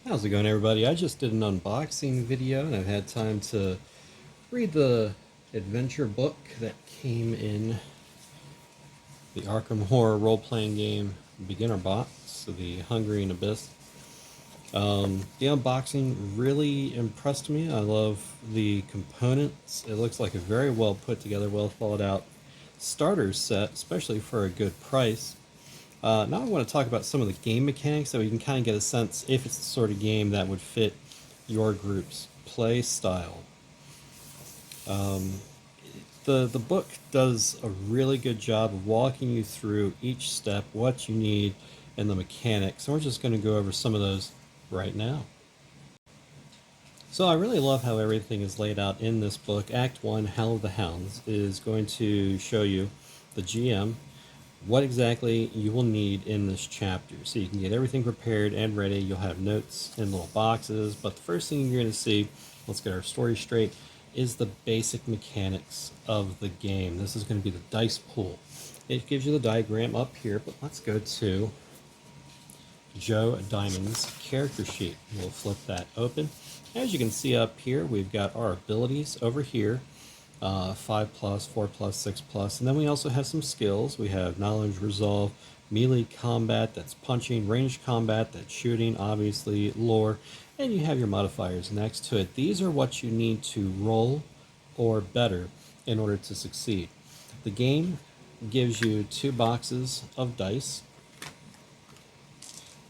How's it going, everybody? I just did an unboxing video and I've had time to read the adventure book that came in the Arkham Horror role-playing game beginner box, the Hungering Abyss. The unboxing really impressed me. I love the components. It looks like a very well put together, well thought out starter set, especially for a good price. Now I want to talk about some of the game mechanics so we can kind of get a sense if it's the sort of game that would fit your group's play style. The book does a really good job of walking you through each step, what you need, and the mechanics. And we're just going to go over some of those right now. So I really love how everything is laid out in this book. Act 1, Howl of the Hounds, is going to show you, the GM, what exactly you will need in this chapter. So you can get everything prepared and ready. You'll have notes in little boxes, but the first thing you're going to see, let's get our story straight, is the basic mechanics of the game. This is going to be the dice pool. It gives you the diagram up here, but let's go to Joe Diamond's character sheet. We'll flip that open. As you can see up here, we've got our abilities over here. 5 plus, 4 plus, 6 plus, and then we also have some skills. We have knowledge, resolve, melee combat, that's punching, ranged combat, that's shooting, obviously lore, and you have your modifiers next to it. These are what you need to roll or better in order to succeed. The game gives you 2 boxes of dice.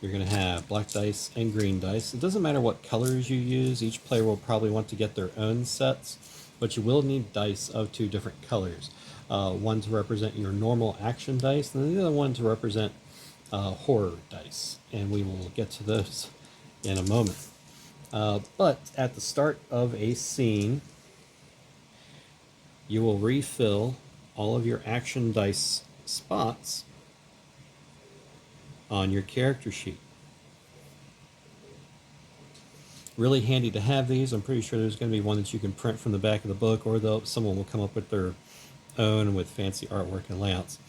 You're going to have black dice and green dice. It doesn't matter what colors you use. Each player will probably want to get their own sets, but you will need dice of 2 different colors. One to represent your normal action dice, and the other one to represent horror dice. And we will get to those in a moment. But at the start of a scene, you will refill all of your action dice spots on your character sheet. Really handy to have these. I'm pretty sure there's going to be one that you can print from the back of the book, or someone will come up with their own with fancy artwork and layouts.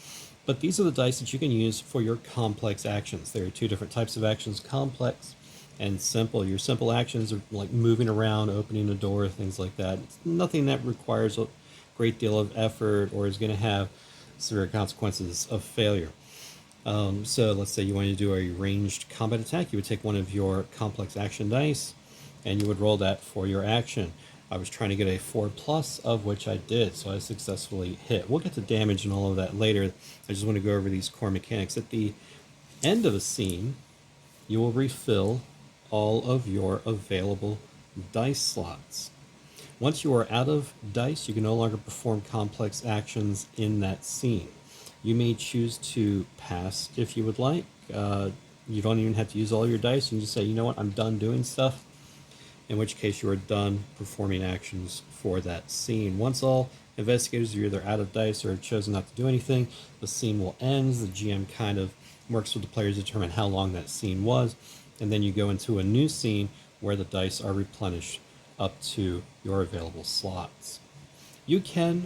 But these are the dice that you can use for your complex actions. There are 2 different types of actions, complex and simple. Your simple actions are like moving around, opening a door, things like that. It's nothing that requires a great deal of effort or is going to have severe consequences of failure. So let's say you want to do a ranged combat attack. You would take one of your complex action dice and you would roll that for your action. I was trying to get a 4 plus, of which I did, so I successfully hit. We'll get to damage and all of that later. I just want to go over these core mechanics. At the end of a scene, you will refill all of your available dice slots. Once you are out of dice, you can no longer perform complex actions in that scene. You may choose to pass if you would like. You don't even have to use all your dice. You can just say, you know what, I'm done doing stuff, in which case you are done performing actions for that scene. Once all investigators are either out of dice or have chosen not to do anything, the scene will end. The GM kind of works with the players to determine how long that scene was, and then you go into a new scene where the dice are replenished up to your available slots. You can,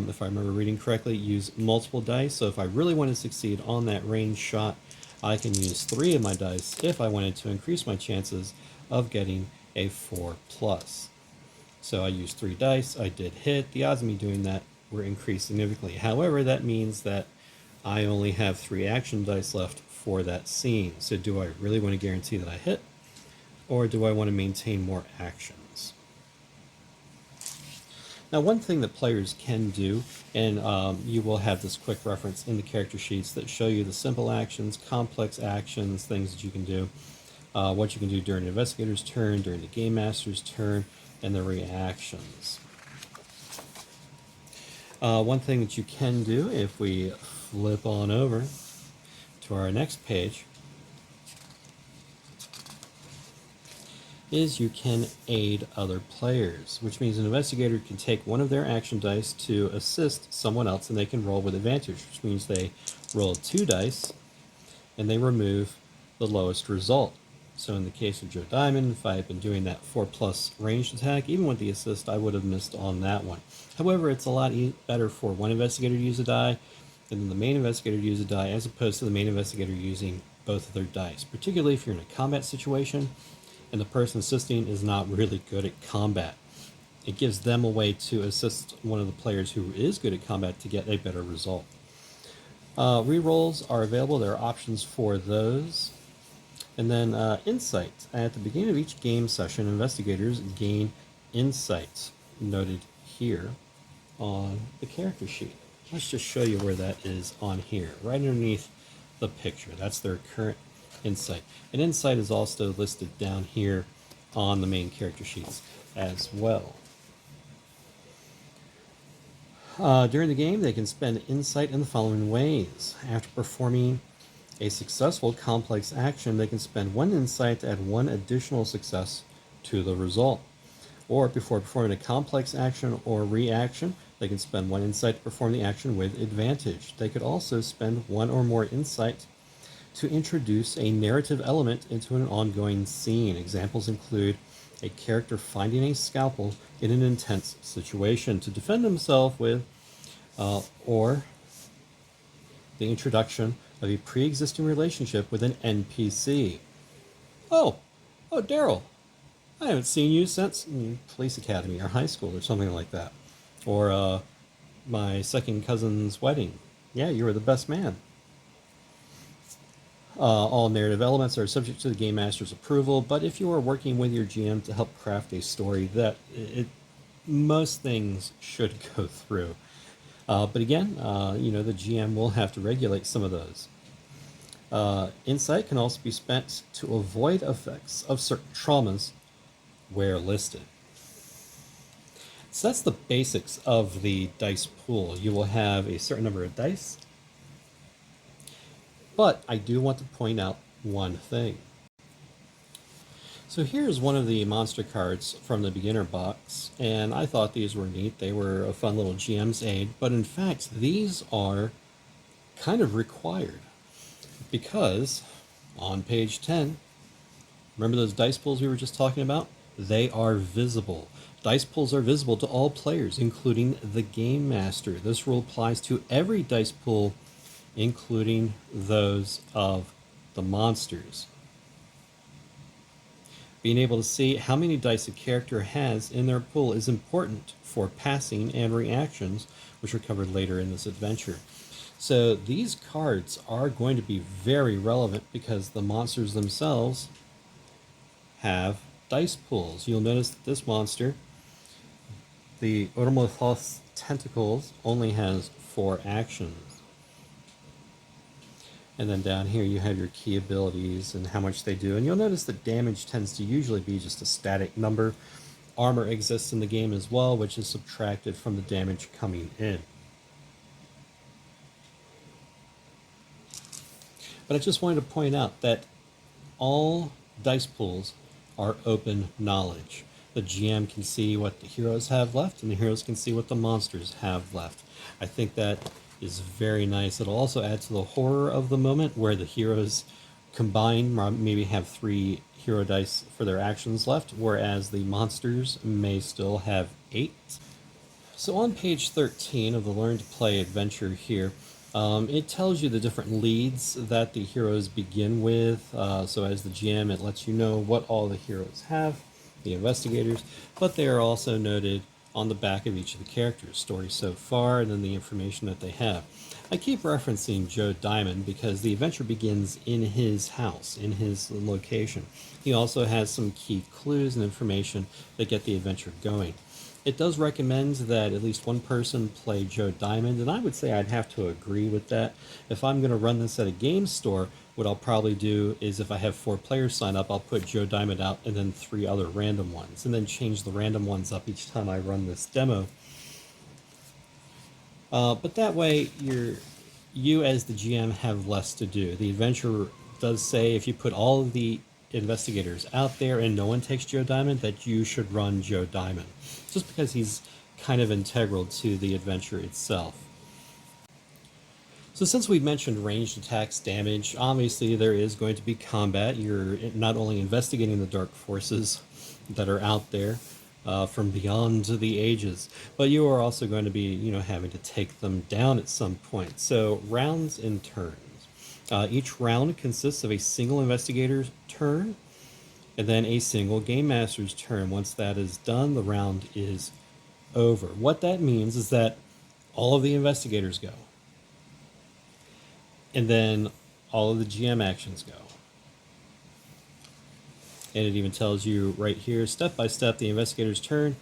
if I remember reading correctly, use multiple dice. So if I really want to succeed on that range shot, I can use 3 of my dice if I wanted to increase my chances of getting a 4 plus. So I used 3 dice, I did hit. The odds of me doing that were increased significantly. However, that means that I only have 3 action dice left for that scene. So do I really want to guarantee that I hit, or do I want to maintain more actions? Now, one thing that players can do, and you will have this quick reference in the character sheets that show you the simple actions, complex actions, things that you can do, what you can do during the investigator's turn, during the game master's turn, and the reactions. One thing that you can do, if we flip on over to our next page, is you can aid other players, which means an investigator can take one of their action dice to assist someone else, and they can roll with advantage, which means they roll 2 dice and they remove the lowest result. So in the case of Joe Diamond, if I had been doing that 4 plus ranged attack, even with the assist, I would have missed on that one. However, it's a lot better for one investigator to use a die and then the main investigator to use a die, as opposed to the main investigator using both of their dice, particularly if you're in a combat situation. and the person assisting is not really good at combat. It gives them a way to assist one of the players who is good at combat to get a better result. Rerolls are available. There are options for those. And then insight. At the beginning of each game session, investigators gain insight, noted here on the character sheet. Let's just show you where that is on here, right underneath the picture. That's their current insight. And insight is also listed down here on the main character sheets as well. During the game, they can spend insight in the following ways. After performing a successful complex action, they can spend 1 insight to add 1 additional success to the result. Or before performing a complex action or reaction, they can spend 1 insight to perform the action with advantage. They could also spend 1 or more insight to introduce a narrative element into an ongoing scene. Examples include a character finding a scalpel in an intense situation to defend himself with, or the introduction of a pre-existing relationship with an NPC. Oh, Daryl, I haven't seen you since police academy or high school or something like that. Or my second cousin's wedding. Yeah, you were the best man. All narrative elements are subject to the game master's approval, but if you are working with your GM to help craft a story, most things should go through. But again, the GM will have to regulate some of those. Insight can also be spent to avoid effects of certain traumas where listed. So that's the basics of the dice pool. You will have a certain number of dice, but I do want to point out one thing. So here's one of the monster cards from the beginner box, and I thought these were neat. They were a fun little GM's aid, but in fact, these are kind of required because on page 10, remember those dice pools we were just talking about? They are visible. Dice pools are visible to all players, including the game master. This rule applies to every dice pool, including those of the monsters. Being able to see how many dice a character has in their pool is important for passing and reactions, which are covered later in this adventure. So these cards are going to be very relevant because the monsters themselves have dice pools. You'll notice that this monster, the Otomorphos Tentacles, only has 4 actions. And then down here you have your key abilities and how much they do. And you'll notice that damage tends to usually be just a static number. Armor exists in the game as well, which is subtracted from the damage coming in. But I just wanted to point out that all dice pools are open knowledge. The GM can see what the heroes have left, and the heroes can see what the monsters have left. I think that is very nice. It'll also add to the horror of the moment where the heroes combine, maybe have 3 hero dice for their actions left, whereas the monsters may still have 8. So on page 13 of the Learn to Play adventure here, it tells you the different leads that the heroes begin with. So as the GM, it lets you know what all the heroes have, the investigators, but they are also noted on the back of each of the characters, story so far, and then the information that they have. I keep referencing Joe Diamond because the adventure begins in his house, in his location. He also has some key clues and information that get the adventure going. It does recommend that at least one person play Joe Diamond, and I would say I'd have to agree with that. If I'm going to run this at a game store, what I'll probably do is if I have 4 players sign up, I'll put Joe Diamond out and then 3 other random ones, and then change the random ones up each time I run this demo. But that way, you as the GM have less to do. The adventure does say if you put all of the investigators out there and no one takes Joe Diamond, that you should run Joe Diamond, just because he's kind of integral to the adventure itself. So since we mentioned ranged attacks, damage, obviously there is going to be combat. You're not only investigating the dark forces that are out there from beyond the ages, but you are also going to be, having to take them down at some point. So rounds and turns. Each round consists of a single investigator's turn and then a single game master's turn. Once that is done, the round is over. What that means is that all of the investigators go, and then all of the GM actions go. And it even tells you right here, step by step, the investigator's turn.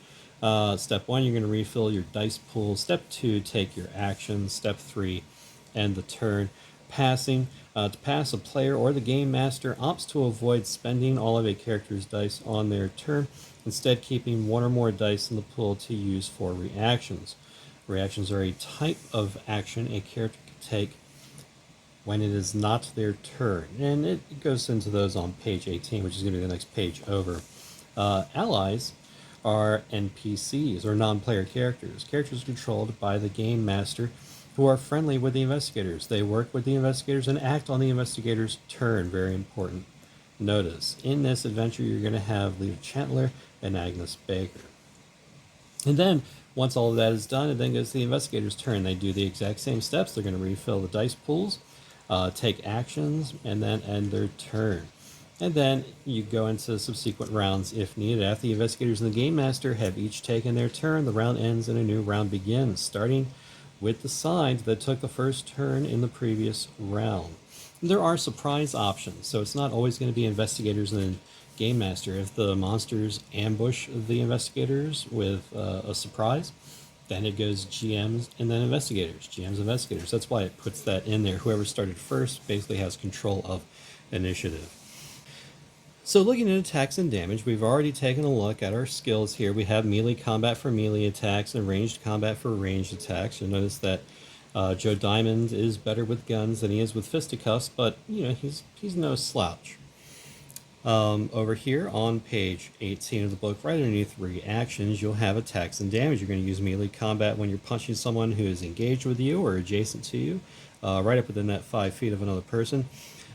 Step 1, you're going to refill your dice pool. Step 2, take your actions. Step 3, end the turn. Passing. To pass, a player or the game master opts to avoid spending all of a character's dice on their turn, instead keeping one or more dice in the pool to use for reactions. Reactions are a type of action a character can take when it is not their turn. And it goes into those on page 18, which is going to be the next page over. Allies are NPCs, or non-player characters. Characters controlled by the game master who are friendly with the investigators. They work with the investigators and act on the investigators' turn. Very important notice. In this adventure, you're going to have Lita Chandler and Agnes Baker. And then, once all of that is done, it then goes to the investigator's turn. They do the exact same steps. They're going to refill the dice pools, take actions, and then end their turn. And then you go into subsequent rounds if needed. After the investigators and the game master have each taken their turn, the round ends and a new round begins, starting with the side that took the first turn in the previous round. There are surprise options, so it's not always going to be investigators and game master. If the monsters ambush the investigators with a surprise, then it goes GMs and then investigators. GMs, investigators. That's why it puts that in there. Whoever started first basically has control of initiative. So looking at attacks and damage, we've already taken a look at our skills here. We have melee combat for melee attacks and ranged combat for ranged attacks. You'll notice that Joe Diamond is better with guns than he is with fisticuffs, but you know he's no slouch. Over here on page 18 of the book, right underneath reactions, you'll have attacks and damage. You're going to use melee combat when you're punching someone who is engaged with you or adjacent to you, right up within that 5 feet of another person.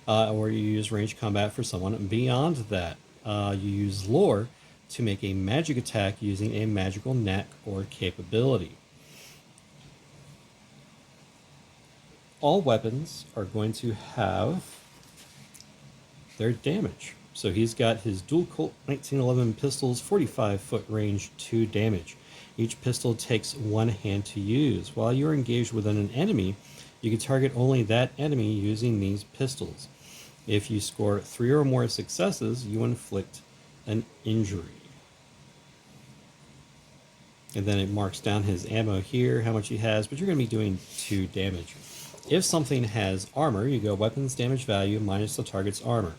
Or you use range combat for someone beyond that. You use lore to make a magic attack using a magical knack or capability. All weapons are going to have their damage. So he's got his dual Colt 1911 pistols, 45-foot range, 2 damage. Each pistol takes 1 hand to use. While you're engaged with an enemy, you can target only that enemy using these pistols. If you score 3 or more successes, you inflict an injury. And then it marks down his ammo here, how much he has, but you're going to be doing 2 damage. If something has armor, you go weapons damage value minus the target's armor.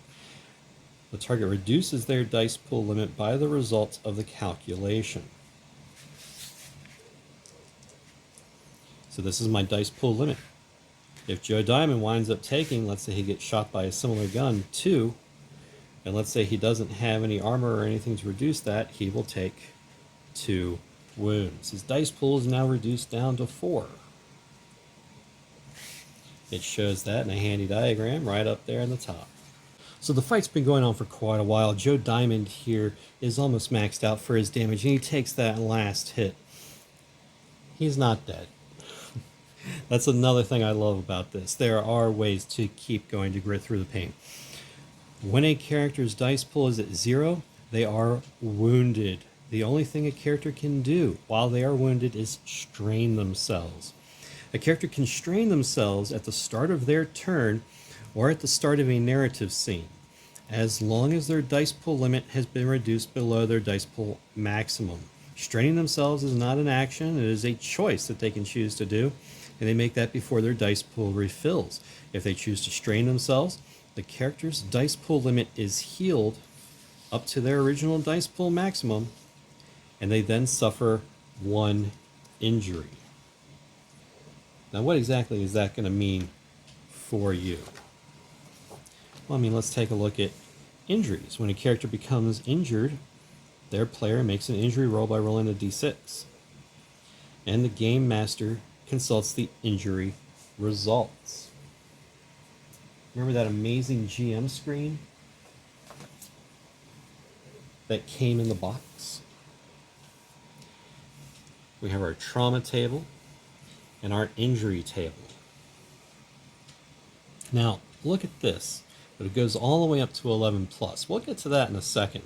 The target reduces their dice pool limit by the result of the calculation. So this is my dice pool limit. If Joe Diamond winds up taking, let's say he gets shot by a similar gun, 2, and let's say he doesn't have any armor or anything to reduce that, he will take 2 wounds. His dice pool is now reduced down to 4. It shows that in a handy diagram right up there in the top. So the fight's been going on for quite a while. Joe Diamond here is almost maxed out for his damage, and he takes that last hit. He's not dead. That's another thing I love about this. There are ways to keep going to grit through the pain. When a character's dice pool is at 0, they are wounded. The only thing a character can do while they are wounded is strain themselves. A character can strain themselves at the start of their turn or at the start of a narrative scene, as long as their dice pool limit has been reduced below their dice pool maximum. Straining themselves is not an action, it is a choice that they can choose to do, and they make that before their dice pool refills. If they choose to strain themselves, the character's dice pool limit is healed up to their original dice pool maximum, and they then suffer 1 injury. Now, what exactly is that going to mean for you? Well, I mean, let's take a look at injuries. When a character becomes injured, their player makes an injury roll by rolling a d6. And the game master consults the injury results. Remember that amazing GM screen that came in the box? We have our trauma table and our injury table. Now, look at this. but it goes all the way up to 11 plus. We'll get to that in a second,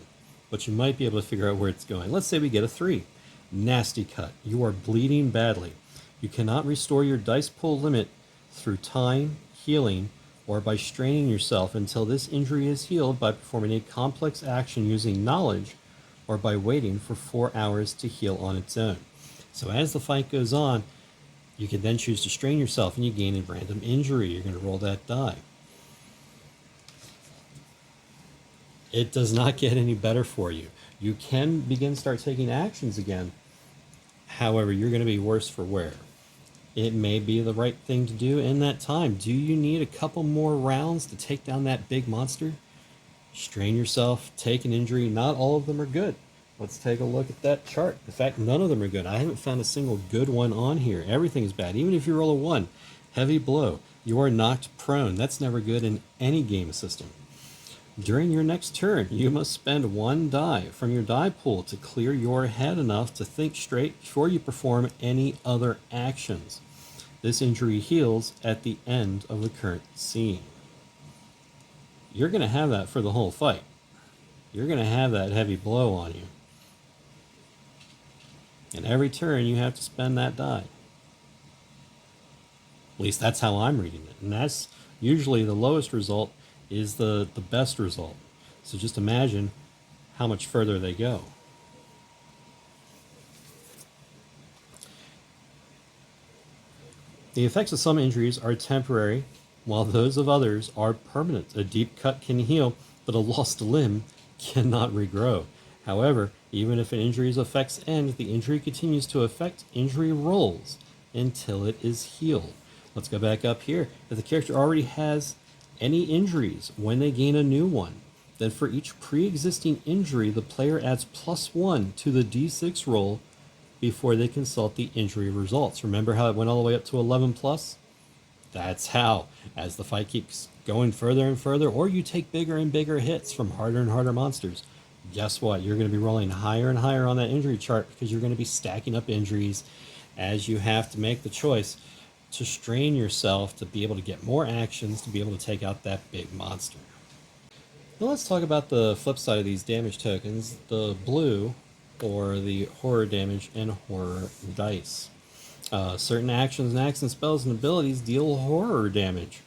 but you might be able to figure out where it's going. Let's say we get a 3. Nasty cut. You are bleeding badly. You cannot restore your dice pool limit through time, healing, or by straining yourself until this injury is healed by performing a complex action using knowledge or by waiting for 4 hours to heal on its own. So as the fight goes on, you can then choose to strain yourself and you gain a random injury. You're going to roll that die. It does not get any better for you. You can start taking actions again. However, you're going to be worse for wear. It may be the right thing to do in that time. Do you need a couple more rounds to take down that big monster? Strain yourself, take an injury. Not all of them are good. Let's take a look at that chart. In fact, none of them are good. I haven't found a single good one on here. Everything is bad. Even if you roll a 1, heavy blow, you are knocked prone. That's never good in any game system. During your next turn, you must spend 1 die from your die pool to clear your head enough to think straight before you perform any other actions. This injury heals at the end of the current scene. You're going to have that for the whole fight. You're going to have that heavy blow on you. And every turn you have to spend that die. At least that's how I'm reading it. And that's usually the lowest result is the best result. So just imagine how much further they go. The effects of some injuries are temporary, while those of others are permanent. A deep cut can heal, but a lost limb cannot regrow. However, even if an injury's effects end, the injury continues to affect injury rolls until it is healed. Let's go back up here. If the character already has any injuries when they gain a new one, then for each pre-existing injury, the player adds +1 to the d6 roll before they consult the injury results. Remember how it went all the way up to 11 plus? That's how. As the fight keeps going further and further, or you take bigger and bigger hits from harder and harder monsters, guess what? You're going to be rolling higher and higher on that injury chart because you're going to be stacking up injuries as you have to make the choice to strain yourself to be able to get more actions to be able to take out that big monster. Now let's talk about the flip side of these damage tokens, the blue, or the horror damage and horror dice. Certain actions and accent spells and abilities deal horror damage.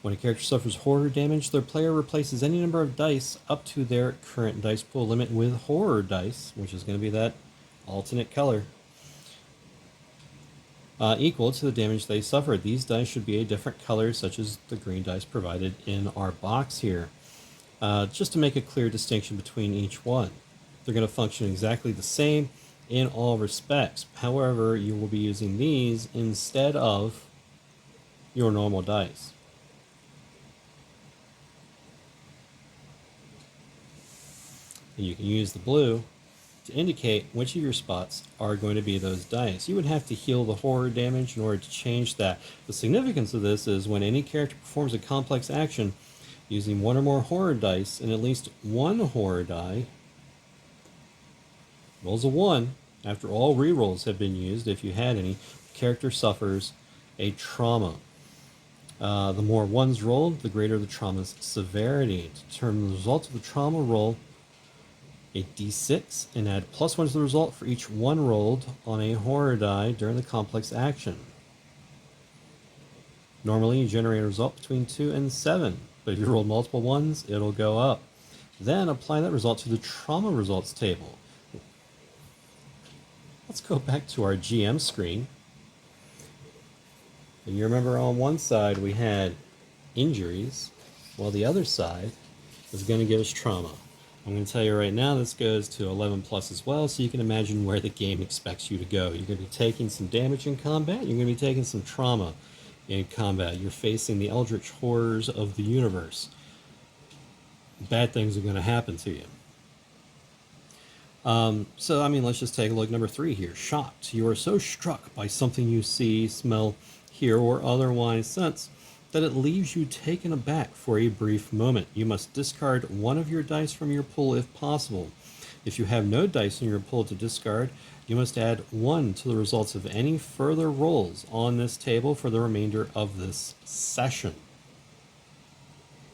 When a character suffers horror damage, their player replaces any number of dice up to their current dice pool limit with horror dice, which is going to be that alternate color, equal to the damage they suffered. These dice should be a different color, such as the green dice provided in our box here, just to make a clear distinction between each one. They're going to function exactly the same in all respects. However, you will be using these instead of your normal dice. And you can use the blue to indicate which of your spots are going to be those dice. You would have to heal the horror damage in order to change that. The significance of this is when any character performs a complex action using 1 or more horror dice and at least 1 horror die, rolls a 1, after all rerolls have been used, if you had any, the character suffers a trauma. The more 1s rolled, the greater the trauma's severity. To determine the result of the trauma, roll a d6 and add +1 to the result for each 1 rolled on a horror die during the complex action. Normally you generate a result between 2 and 7, but if you roll multiple 1s, it'll go up. Then apply that result to the trauma results table. Let's go back to our GM screen. And you remember on one side we had injuries, while the other side is going to give us trauma. I'm going to tell you right now this goes to 11 plus as well, so you can imagine where the game expects you to go. You're going to be taking some damage in combat, you're going to be taking some trauma in combat. You're facing the eldritch horrors of the universe. Bad things are going to happen to you. Let's just take a look. Number 3 here. Shocked. You are so struck by something you see, smell, hear, or otherwise sense that it leaves you taken aback for a brief moment. You must discard 1 of your dice from your pool if possible. If you have no dice in your pool to discard, you must add 1 to the results of any further rolls on this table for the remainder of this session.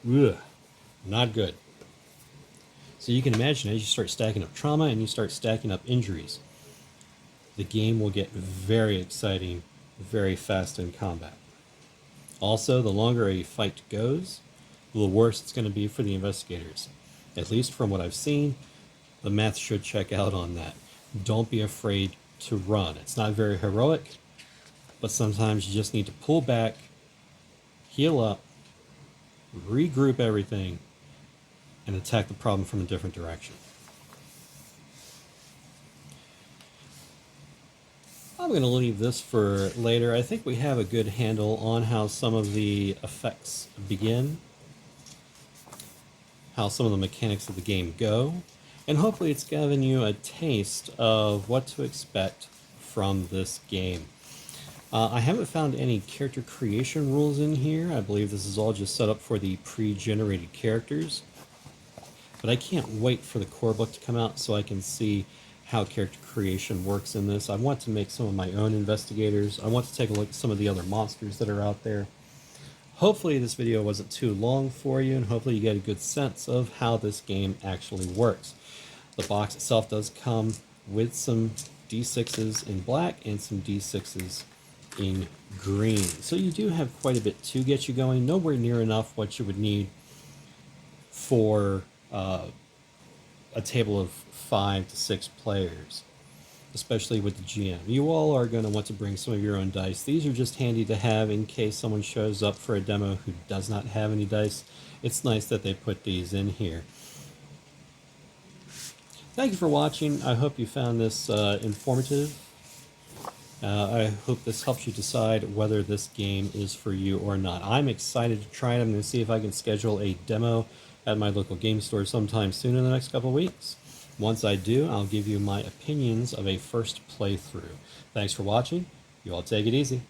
Ugh. Not good. So you can imagine as you start stacking up trauma and you start stacking up injuries, the game will get very exciting very fast in combat. Also, the longer a fight goes, the worse it's going to be for the investigators. At least from what I've seen, the math should check out on that. Don't be afraid to run. It's not very heroic, but sometimes you just need to pull back, heal up, regroup everything, and attack the problem from a different direction. I'm going to leave this for later. I think we have a good handle on how some of the effects begin, how some of the mechanics of the game go, and hopefully it's given you a taste of what to expect from this game. I haven't found any character creation rules in here. I believe this is all just set up for the pre-generated characters. But I can't wait for the core book to come out so I can see how character creation works in this. I want to make some of my own investigators. I want to take a look at some of the other monsters that are out there. Hopefully this video wasn't too long for you, and hopefully you get a good sense of how this game actually works. The box itself does come with some D6s in black and some D6s in green. So you do have quite a bit to get you going. Nowhere near enough what you would need for a table of 5 to 6 players, especially with the GM. You all are going to want to bring some of your own dice. These are just handy to have in case someone shows up for a demo who does not have any dice. It's nice that they put these in here. Thank you for watching. I hope you found this informative. I hope this helps you decide whether this game is for you or not. I'm excited to try it. I'm going to see if I can schedule a demo at my local game store sometime soon in the next couple of weeks. Once I do, I'll give you my opinions of a first playthrough. Thanks for watching. You all take it easy.